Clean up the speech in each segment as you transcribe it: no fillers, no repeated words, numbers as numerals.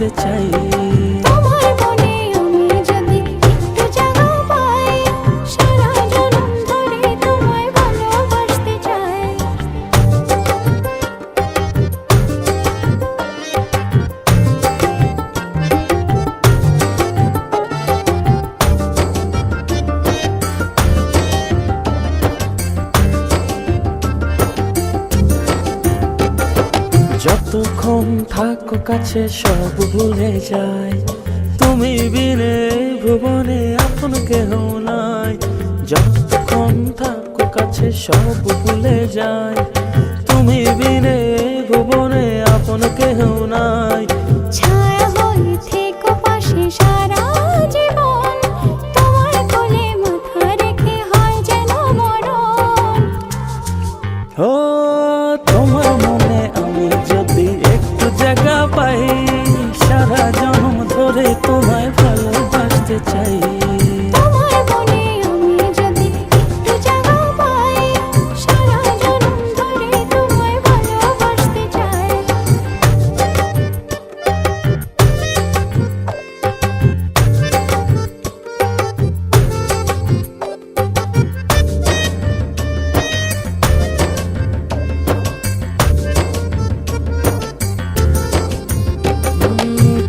ভালোবাসতে চাই। তোমার মনে আমি যদি একটু জায়গা পাই, সারা জনম ধরে তোমায় ভালোবাসতে চাই। যতক্ষণ থাকো কাছে সব ভুলে যাই, তুমি বিনে ভুবনে আপন কেহ নাই। যতক্ষণ থাকো কাছে সব ভুলে যাই, তুমি বিনে ভুবনে আপন কেহ নাই। ছায়া হয়ে থেকো পাশে সারা জীবন, তোমার কোলে মাথা রেখে হয় যেন মরণ। ও তোমার মনে আমি যদি একটু জায়গা পাই, সারা জন্ম ধরে তোমায় ভালোবাসতে চাই। তোমার মনে আমি যদি একটু জায়গা পাই, সারা জনম ধরে তোমায় ভালোবাসতে চাই।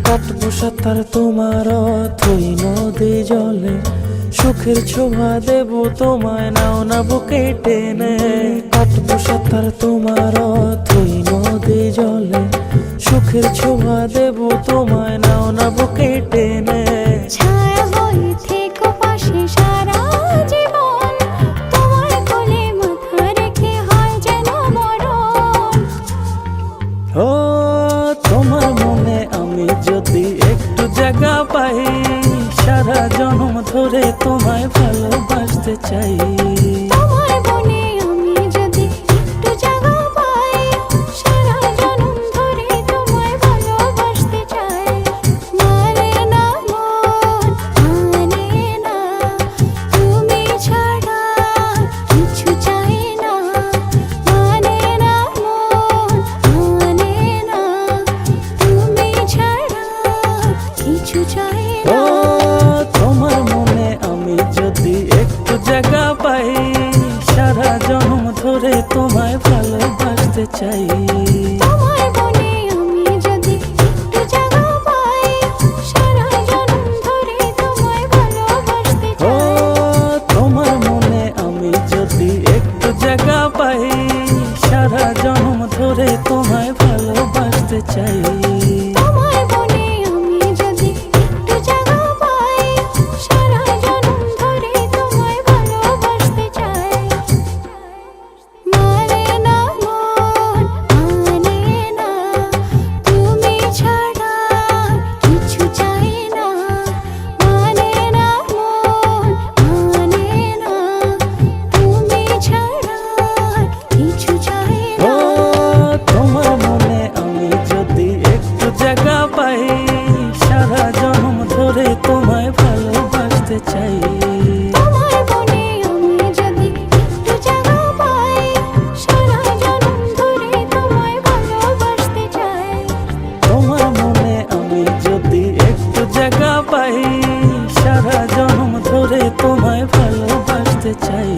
কাটবো সাঁতার তোমার থই নদী জলে, সুখের ছোঁয়া দেব তোমায় নাও না বুকে টেনে। কাটবো সাঁতার তোমার থই নদী জলে, সুখের ছোঁয়া দেব তোমায় নাও না বুকে টেনে। ছায়া হয়ে থেকো পাশে সারা জীবন, তোমার কোলে মাথা রেখে হয় যেন মরণ। ও তোমার মনে আমি যদি একটু জায়গা পাই, সারা জন্ম ধরে তোমায় ভালোবাসতে চাই। তোমার মনে আমি যদি একটু জায়গা পাই, সারা জনম ধরে তোমায় ভালোবাসতে চাই। মানে না মন, মানে না, তুমি ছাড়া কিছু চাই না। মানে না মন, মানে না, তুমি ছাড়া কিছু চাই ও না। তোমার মনে আমি যদি একটু জায়গা পাই, সারা জন্ম ধরে তোমায় ভালোবাসতে চাই। তোমার মনে আমি যদি একটু জায়গা পাই, সারা জনম ধরে তোমায় ভালোবাসতে ও চাই। তোমার মনে আমি যদি একটু জায়গা পাই, সারা জন্ম ধরে তোমায় ভালোবাসতে চাই। তোমার মনে আমি যদি একটু জায়গা পাই, সারা জনম ধরে তোমায় ভালোবাসতে চাই। মানে না মন, মানে না, তুমি ছাড়া কিছু চাই না। মানে না মন, মানে না, তুমি ছাড়া কিছু চাই ও না। তোমার মনে আমি যদি একটু জায়গা পাই, সারা জন্ম ধরে তোমায় ভালোবাসতে চাই। তোমার মনে আমি যদি একটু জায়গা পাই, সারা জনম ধরে তোমায় ভালোবাসতে চাই। তোমার মনে আমি যদি একটু জায়গা পাই, সারা জন্ম ধরে তোমায় ভালোবাসতে চাই।